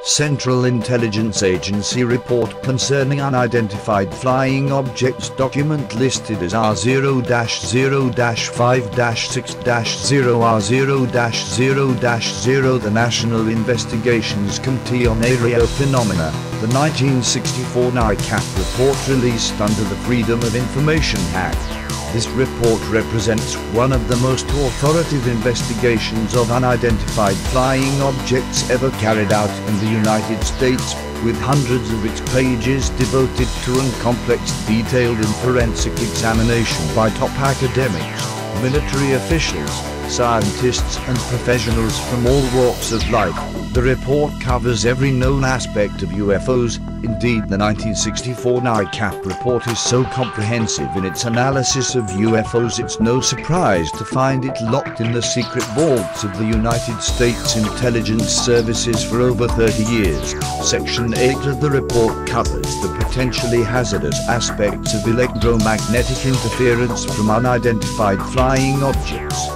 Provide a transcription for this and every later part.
Central Intelligence Agency report concerning unidentified flying objects document listed as R0-0-5-6-0R0-0-0. The National Investigations Committee on Aerial Phenomena, the 1964 NICAP report released under the Freedom of Information Act. This report represents one of the most authoritative investigations of unidentified flying objects ever carried out in the United States, with hundreds of its pages devoted to and complex detailed and forensic examination by top academics, military officials, scientists and professionals from all walks of life. The report covers every known aspect of UFOs. Indeed, the 1964 NICAP report is so comprehensive in its analysis of UFOs it's no surprise to find it locked in the secret vaults of the United States Intelligence Services for over 30 years. Section 8 of the report covers the potentially hazardous aspects of electromagnetic interference from unidentified flying objects.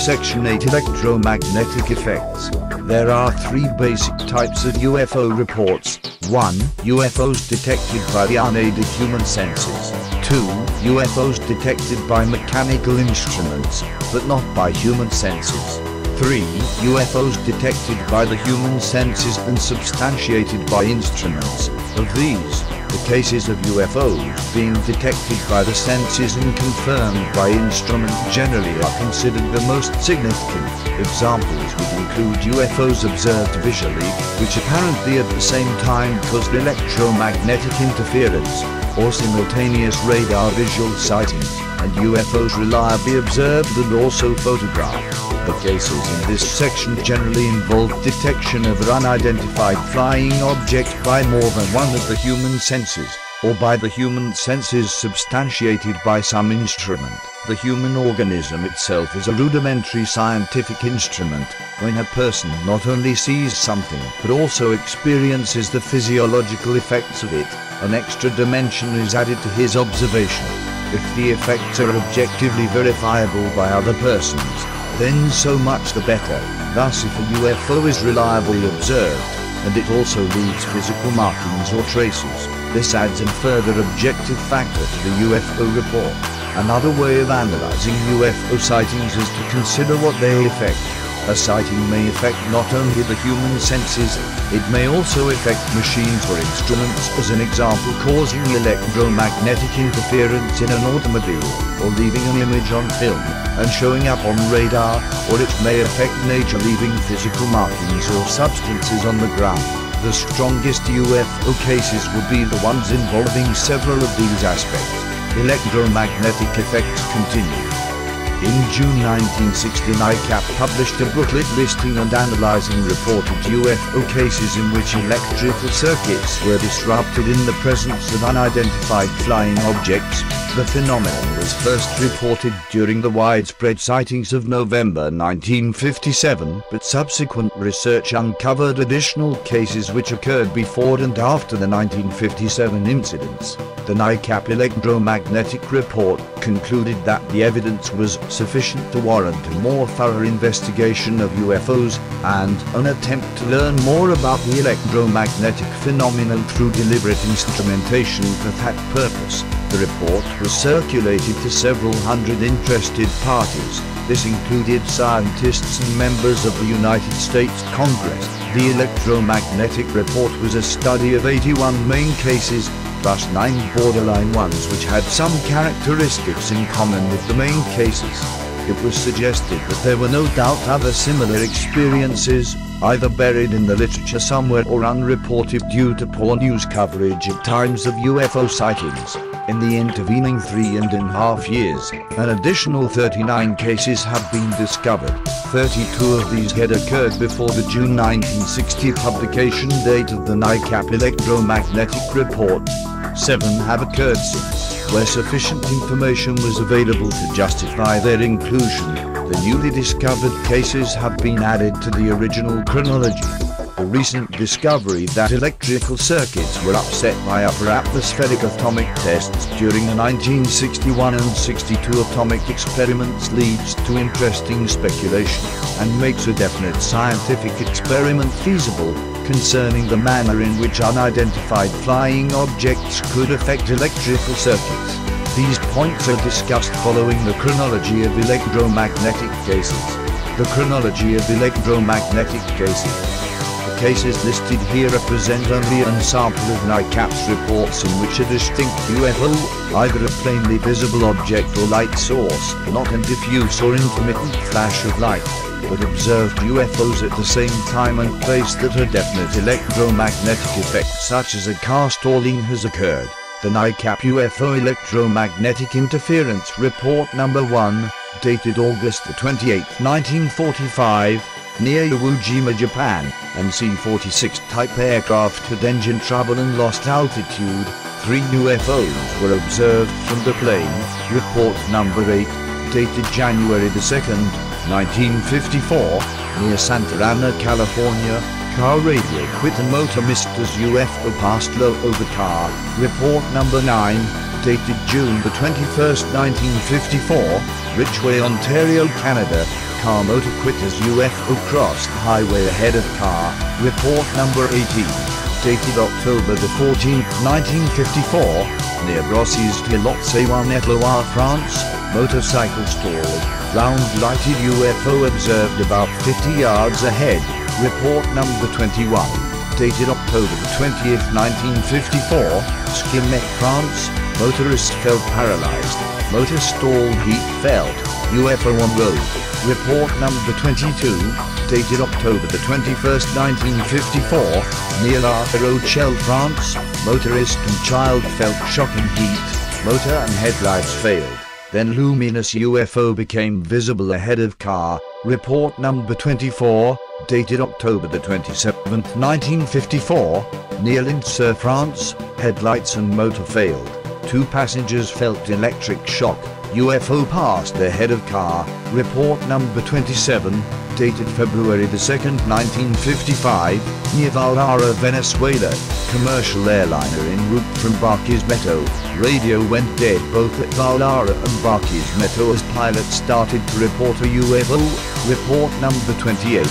Section 8 Electromagnetic Effects. There are three basic types of UFO reports. 1. UFOs detected by the unaided human senses. 2. UFOs detected by mechanical instruments, but not by human senses. 3. UFOs detected by the human senses and substantiated by instruments. Of these, the cases of UFOs being detected by the senses and confirmed by instrument generally are considered the most significant. Examples would include UFOs observed visually, which apparently at the same time caused electromagnetic interference, or simultaneous radar visual sightings, and UFOs reliably observed and also photographed. The cases in this section generally involve detection of an unidentified flying object by more than one of the human senses, or by the human senses substantiated by some instrument. The human organism itself is a rudimentary scientific instrument. When a person not only sees something but also experiences the physiological effects of it, an extra dimension is added to his observation. If the effects are objectively verifiable by other persons, then so much the better. Thus, if a UFO is reliably observed, and it also leaves physical markings or traces, this adds a further objective factor to the UFO report. Another way of analyzing UFO sightings is to consider what they affect. A sighting may affect not only the human senses, it may also affect machines or instruments, as an example causing electromagnetic interference in an automobile, or leaving an image on film and showing up on radar, or it may affect nature, leaving physical markings or substances on the ground. The strongest UFO cases would be the ones involving several of these aspects. Electromagnetic effects continue. In June 1960, NICAP published a booklet listing and analyzing reported UFO cases in which electrical circuits were disrupted in the presence of unidentified flying objects. The phenomenon was first reported during the widespread sightings of November 1957, but subsequent research uncovered additional cases which occurred before and after the 1957 incidents. The NICAP electromagnetic report concluded that the evidence was sufficient to warrant a more thorough investigation of UFOs, and an attempt to learn more about the electromagnetic phenomenon through deliberate instrumentation for that purpose. The report was circulated to several hundred interested parties. This included scientists and members of the United States Congress. The electromagnetic report was a study of 81 main cases, plus 9 borderline ones which had some characteristics in common with the main cases. It was suggested that there were no doubt other similar experiences, either buried in the literature somewhere or unreported due to poor news coverage at times of UFO sightings. In the intervening 3.5 years, an additional 39 cases have been discovered. 32 of these had occurred before the June 1960 publication date of the NICAP electromagnetic report. 7 have occurred since, where sufficient information was available to justify their inclusion. The newly discovered cases have been added to the original chronology. The recent discovery that electrical circuits were upset by upper atmospheric atomic tests during the 1961 and 62 atomic experiments leads to interesting speculation, and makes a definite scientific experiment feasible, concerning the manner in which unidentified flying objects could affect electrical circuits. These points are discussed following the chronology of electromagnetic cases. The chronology of electromagnetic cases. The cases listed here represent only an sample of NICAP's reports in which a distinct UFO, either a plainly visible object or light source, not a diffuse or intermittent flash of light, but observed UFOs at the same time and place that a definite electromagnetic effect such as a car stalling has occurred. The NICAP UFO Electromagnetic Interference Report Number 1, dated August 28, 1945, near Iwo Jima, Japan, and C-46 type aircraft had engine trouble and lost altitude. 3 UFOs were observed from the plane. Report Number 8, dated January 2nd, 1954, near Santa Ana, California. Car radio quit and motor missed as UFO passed low over car. Report Number 9, dated June 21st, 1954, Ridgeway, Ontario, Canada. Car motor quit as UFO crossed highway ahead of car. Report Number 18, dated October 14th, 1954, near Brosses-Tillot-Sewan, Etloir, France. Motorcycle stalled. Round lighted UFO observed about 50 yards ahead. Report Number 21, dated October 20th, 1954, Schirmeck, France. Motorist felt paralyzed. Motor stalled, heat felt. UFO on road. Report Number 22, dated October 21st, 1954, near La Rochelle, France. Motorist and child felt shocking heat. Motor and headlights failed. Then luminous UFO became visible ahead of car. Report Number 24, dated October 27th, 1954, near Lindsay, France. Headlights and motor failed. 2 passengers felt electric shock. UFO passed ahead of car. Report Number 27, dated February 2nd, 1955, near Vallara, Venezuela. Commercial airliner en route from Barquisimeto. Radio went dead both at Vallara and Barquisimeto as pilots started to report a UFO. Report Number 28,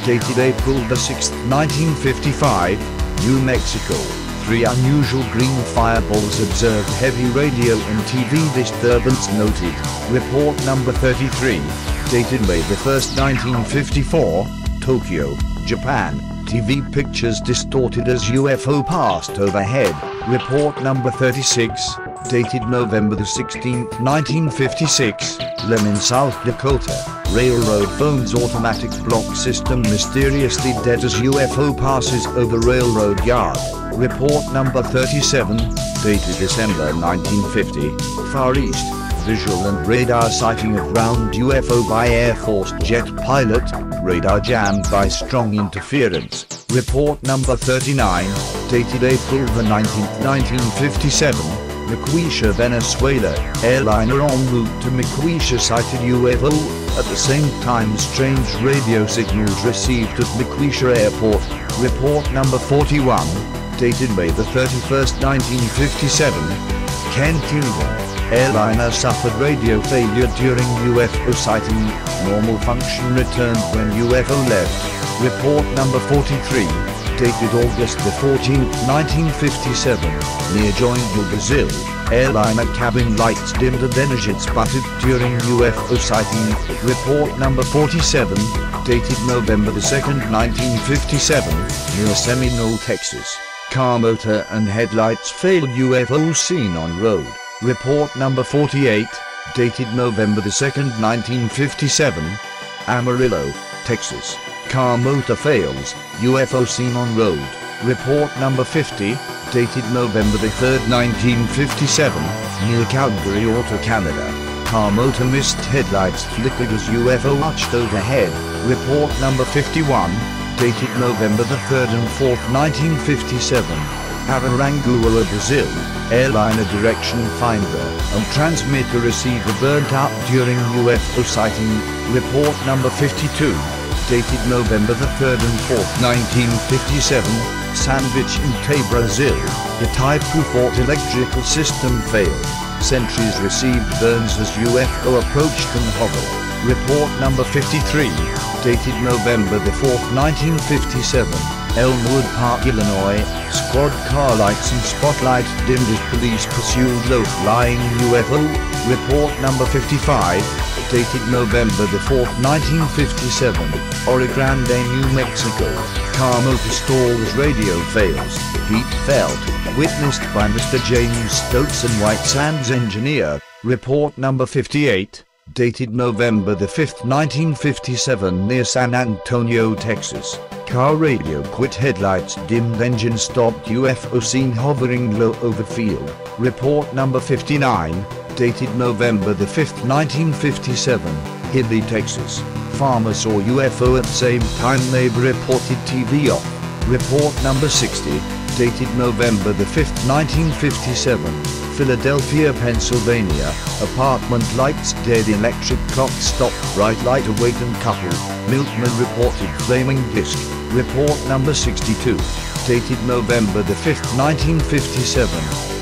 dated April 6th, 1955, New Mexico. 3 unusual green fireballs observed. Heavy radio and TV disturbance noted. Report Number 33, dated May 1st, 1954, Tokyo, Japan. TV pictures distorted as UFO passed overhead. Report Number 36, dated November 16th, 1956, Lemon, South Dakota. Railroad phone's automatic block system mysteriously dead as UFO passes over railroad yard. Report Number 37, dated December 1950, Far East. Visual and radar sighting of ground UFO by Air Force jet pilot. Radar jammed by strong interference. Report Number 39, dated April 19th, 1957, Miquisha, Venezuela. Airliner en route to Miquisha sighted UFO. At the same time, strange radio signals received at Miquisha Airport. Report Number 41, dated May 31st, 1957, Kent, England. Airliner suffered radio failure during UFO sighting. Normal function returned when UFO left. Report Number 43, dated August 14th, 1957, near Joinville, Brazil. Airliner cabin lights dimmed and energy sputtered during UFO sighting. Report Number 47, dated November 2nd, 1957, near Seminole, Texas. Car motor and headlights failed. UFO seen on road. Report Number 48, dated November 2nd, 1957, Amarillo, Texas. Car motor fails. UFO seen on road. Report Number 50, dated November 3rd, 1957, near Calgary, Alberta, Canada. Car motor missed, headlights flickered as UFO arched overhead. Report Number 51, dated November 3rd and 4th, 1957, Araranguá, Brazil. Airliner direction finder and transmitter receiver burnt out during UFO sighting. Report Number 52, dated November 3rd and 4th, 1957, Sandwich in Brazil. The Type 4 electrical system failed. Sentries received burns as UFO approached and hovered. Report Number 53, dated November 4th, 1957, Elmwood Park, Illinois. Squad car lights and spotlights dimmed as police pursued low-flying UFO. Report number 55, dated November the 4th, 1957. Oro Grande, New Mexico. Car motor stalls, radio fails. Heat felt. Witnessed by Mr. James Stokes and White Sands engineer. Report number 58, dated November the 5th, 1957, near San Antonio, Texas. Car radio quit, headlights dimmed, engine stopped, UFO seen hovering low over field. Report number 59, dated November the 5th, 1957, Hilly, Texas. Farmer saw UFO at same time, neighbor reported TV off. Report number 60, dated November the 5th, 1957, Philadelphia, Pennsylvania. Apartment lights dead, electric clock stopped, bright light awakened couple. Milkman reported flaming disc. Report number 62, dated November the 5th, 1957,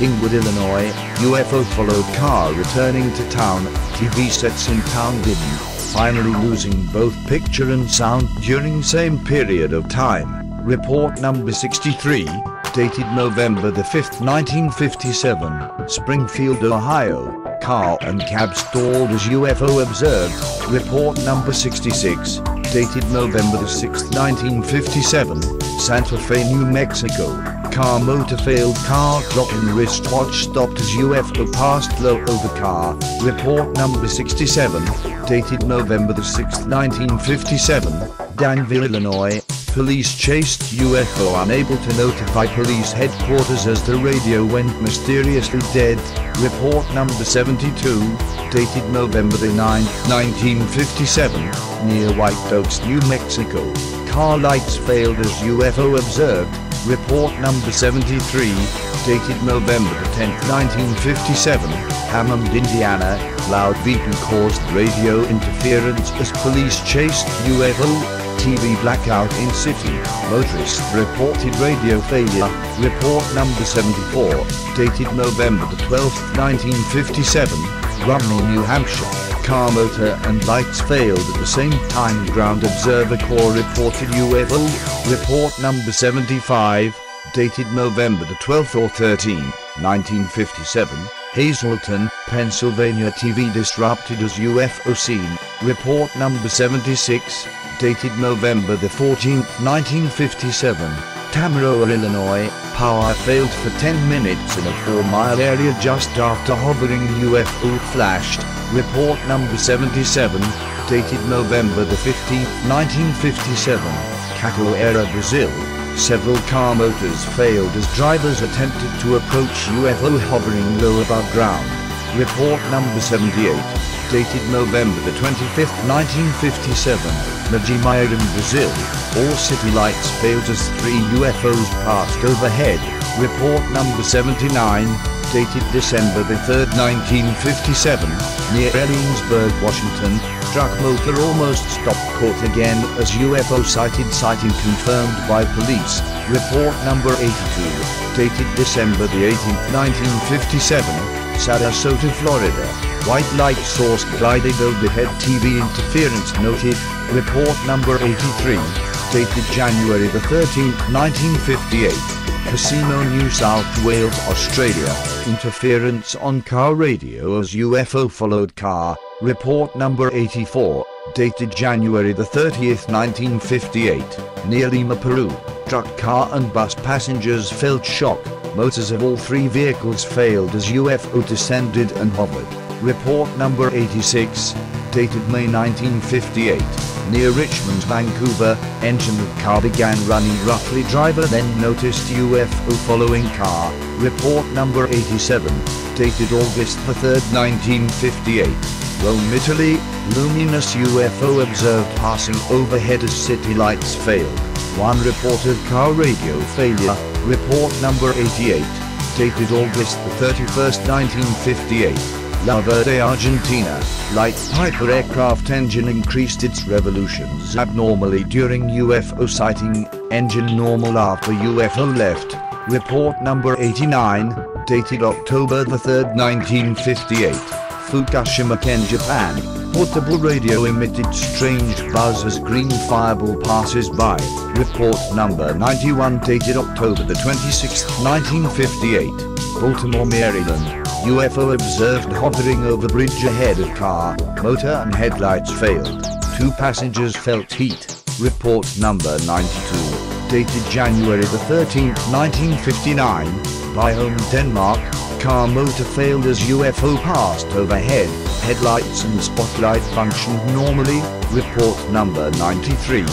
Inglewood, Illinois. UFO followed car returning to town. TV sets in town didn't. Finally losing both picture and sound during same period of time. Report number 63, dated November the 5th, 1957, Springfield, Ohio. Car and cab stalled as UFO observed. Report number 66, dated November the 6th, 1957, Santa Fe, New Mexico. Car motor failed, car clock and wristwatch stopped as UFO passed low over car. Report number 67, dated November the 6th, 1957, Danville, Illinois. Police chased UFO, unable to notify police headquarters as the radio went mysteriously dead. Report number 72, dated November the 9th, 1957, near White Oaks, New Mexico. Car lights failed as UFO observed. Report number 73, dated November the 10th, 1957, Hammond, Indiana. Loud beeping caused radio interference as police chased UFO. TV blackout in city. Motorist reported radio failure. Report number 74, dated November the 12th, 1957, Romney, New Hampshire. Car motor and lights failed at the same time. Ground Observer Corps reported UFO. Report number 75, dated November the 12th or 13th, 1957, Hazleton, Pennsylvania. TV disrupted as UFO seen. Report number 76, dated November the 14th, 1957, Tamaroa, Illinois. Power failed for 10 minutes in a 4-mile area just after hovering UFO flashed. Report number 77, dated November the 15th, 1957, Cachoeira, Brazil. Several car motors failed as drivers attempted to approach UFO hovering low above ground. Report number 78, dated November the 25th, 1957, Najimaya in Brazil. All city lights failed as 3 UFOs passed overhead. Report number 79, dated December the 3rd, 1957, near Ellensburg, Washington. Truck motor almost stopped, caught again as UFO sighting confirmed by police. Report number 82, dated December the 18th, 1957, Sarasota, Florida. White light source glided overhead, TV interference noted. Report number 83, dated January the 13th, 1958, Casino, New South Wales, Australia. Interference on car radio as UFO followed car. Report number 84, dated January the 30th, 1958, near Lima, Peru. Truck, car and bus passengers felt shock. Motors of all 3 vehicles failed as UFO descended and hovered. Report number 86, dated May 1958, near Richmond, Vancouver. Engine of car began running roughly. Driver then noticed UFO following car. Report number 87, dated August the 3rd, 1958, Rome, Italy. Luminous UFO observed passing overhead as city lights failed. 1 report of car radio failure. Report number 88, dated August the 31st, 1958, La Verde, Argentina. Light Piper aircraft engine increased its revolutions abnormally during UFO sighting. Engine normal after UFO left. Report number 89, dated October the 3rd, 1958, Fukushima, Ken, Japan. portable radio emitted strange buzz as green fireball passes by. Report number 91 dated October the 26th, 1958. Baltimore, Maryland. UFO observed hovering over bridge ahead of car. Motor and headlights failed. 2 passengers felt heat. Report number 92 dated January the 13th, 1959. Byholm, Denmark. Car motor failed as UFO passed overhead. Headlights and spotlight functioned normally. Report number 93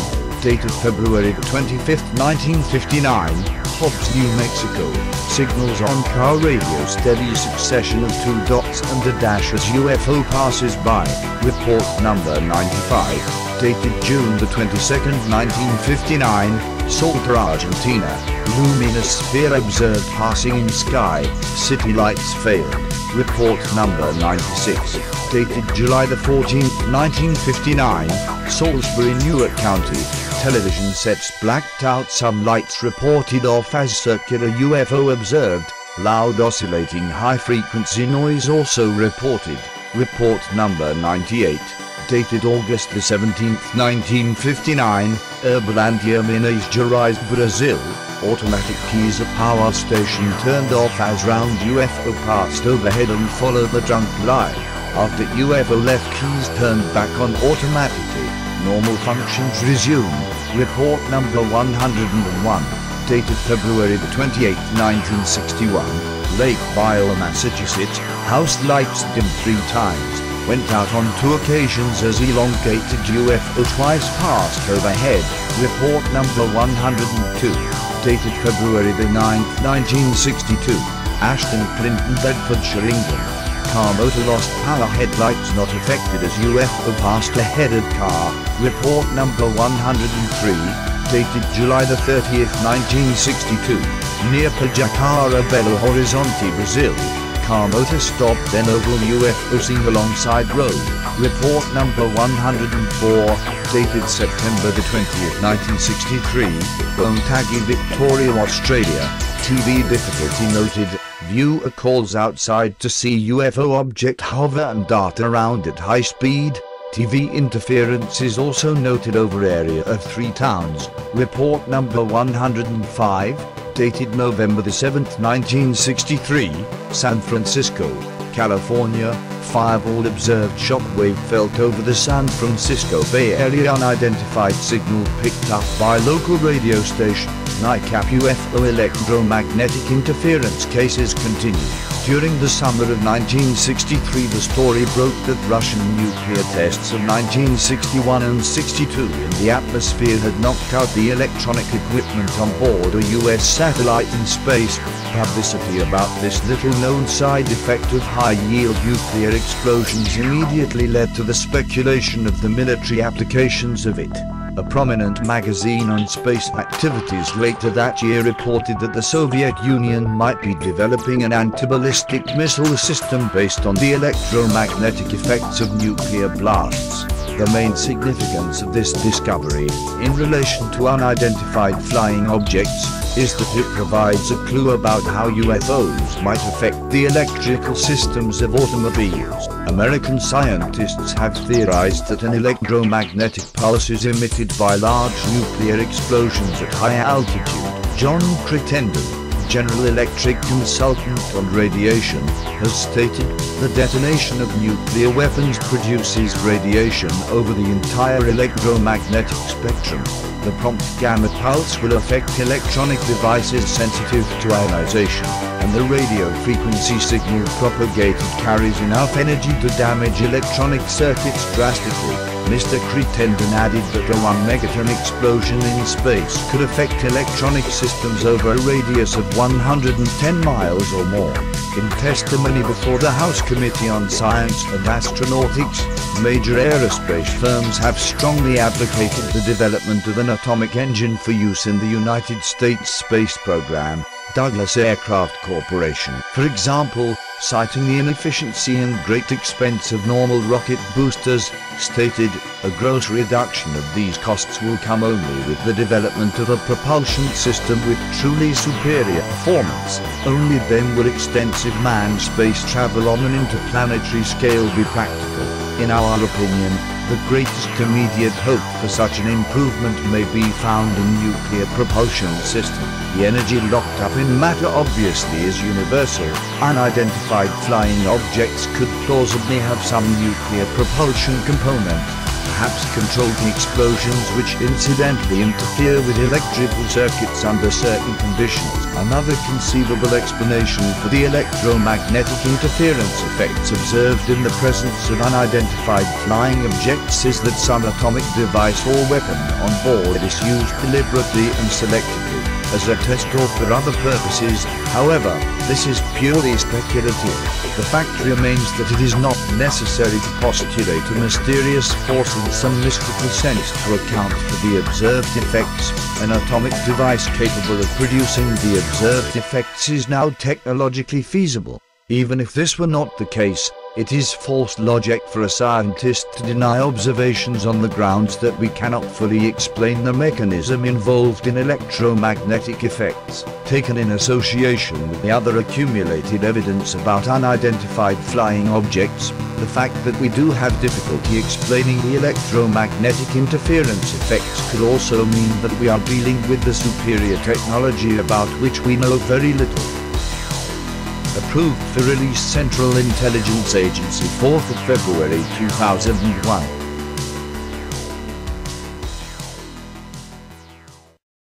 dated February the 25th, 1959. Hobbs, New Mexico. Signals on car radio steady succession of 2 dots and a dash as UFO passes by. Report number 95 dated June the 22nd, 1959. Salta, Argentina. Luminous sphere observed passing in sky. City lights failed. Report number 96 dated July the 14th, 1959. Salisbury, Newark County. Television sets blacked out, some lights reported off as circular UFO observed. Loud oscillating high-frequency noise also reported. Report number 98 dated August the 17th, 1959. Uberlândia, Minas Gerais, Brazil. Automatic keys at power station turned off as round UFO passed overhead and followed the drunk line. After UFO left, keys turned back on automatically. Normal functions resumed. Report number 101 dated February the 28th, 1961. Lake Byron, Massachusetts. House lights dimmed 3 times. Went out on 2 occasions as elongated UFO twice passed overhead. Report number 102 dated February the 9th, 1962. Ashton, Clinton, Bedfordshire, England. Car motor lost power, headlights not affected as UFO passed ahead of car. Report number 103 dated July the 30th, 1962. Near Pajacara, Belo Horizonte, Brazil. Car motor stopped, then oval UFO seen alongside road. Report number 104 dated September the 20th, 1963. Bontagi, Victoria, Australia. TV difficulty noted. Viewer calls outside to see UFO object hover and dart around at high speed. TV interference is also noted over area of 3 towns. Report number 105 dated November the 7th, 1963. San Francisco, California. Fireball observed, shockwave felt over the San Francisco Bay Area. Unidentified signal picked up by local radio station. NICAP UFO electromagnetic interference cases continue. During the summer of 1963, the story broke that Russian nuclear tests of 1961 and 62 in the atmosphere had knocked out the electronic equipment on board a US satellite in space. Publicity about this little-known side effect of high-yield nuclear explosions immediately led to the speculation of the military applications of it. A prominent magazine on space activities later that year reported that the Soviet Union might be developing an anti-ballistic missile system based on the electromagnetic effects of nuclear blasts. The main significance of this discovery, in relation to unidentified flying objects, is that it provides a clue about how UFOs might affect the electrical systems of automobiles. American scientists have theorized that an electromagnetic pulse is emitted by large nuclear explosions at high altitude. John Crittenden, General Electric consultant on radiation, has stated, the detonation of nuclear weapons produces radiation over the entire electromagnetic spectrum. The prompt gamma pulse will affect electronic devices sensitive to ionization, and the radio frequency signal propagated carries enough energy to damage electronic circuits drastically. Mr. Crittenden added that a 1 megaton explosion in space could affect electronic systems over a radius of 110 miles or more. In testimony before the House Committee on Science and Astronautics, major aerospace firms have strongly advocated the development of an atomic engine for use in the United States space program. Douglas Aircraft Corporation, for example, citing the inefficiency and great expense of normal rocket boosters, stated, a gross reduction of these costs will come only with the development of a propulsion system with truly superior performance. Only then will extensive manned space travel on an interplanetary scale be practical. In our opinion, the greatest immediate hope for such an improvement may be found in nuclear propulsion system. The energy locked up in matter obviously is universal. Unidentified flying objects could plausibly have some nuclear propulsion component, perhaps controlling explosions which incidentally interfere with electrical circuits under certain conditions. Another conceivable explanation for the electromagnetic interference effects observed in the presence of unidentified flying objects is that some atomic device or weapon on board is used deliberately and selectively as a test or for other purposes. However, this is purely speculative. The fact remains that it is not necessary to postulate a mysterious force in some mystical sense to account for the observed effects. An atomic device capable of producing the observed effects is now technologically feasible. Even if this were not the case, it is false logic for a scientist to deny observations on the grounds that we cannot fully explain the mechanism involved in electromagnetic effects. Taken in association with the other accumulated evidence about unidentified flying objects, the fact that we do have difficulty explaining the electromagnetic interference effects could also mean that we are dealing with the superior technology about which we know very little. Approved for release, Central Intelligence Agency, 4th of February 2001.